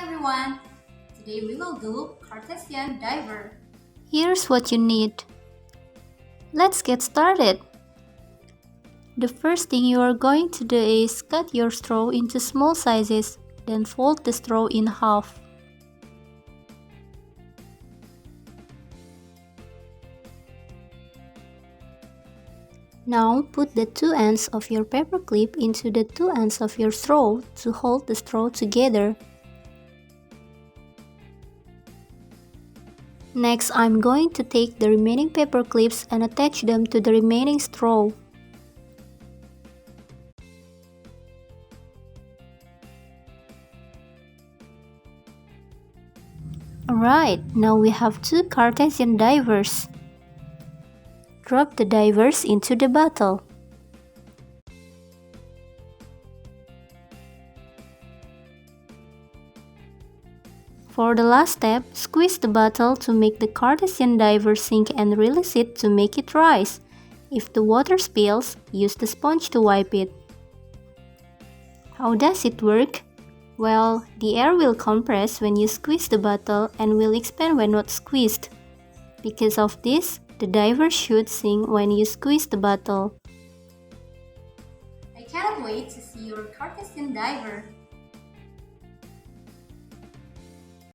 everyone! Today we will do Cartesian diver. Here's what you need. Let's get started. The first thing you are going to do is cut your straw into small sizes, then fold the straw in half. Now put the two ends of your paper clip into the two ends of your straw to hold the straw together. Next, I'm going to take the remaining paper clips and attach them to the remaining straw. Alright, now we have two Cartesian divers. Drop the divers into the bottle. For the last step, squeeze the bottle to make the Cartesian diver sink and release it to make it rise. If the water spills, use the sponge to wipe it. How does it work? Well, the air will compress when you squeeze the bottle and will expand when not squeezed. Because of this, the diver should sink when you squeeze the bottle. I cannot wait to see your Cartesian diver.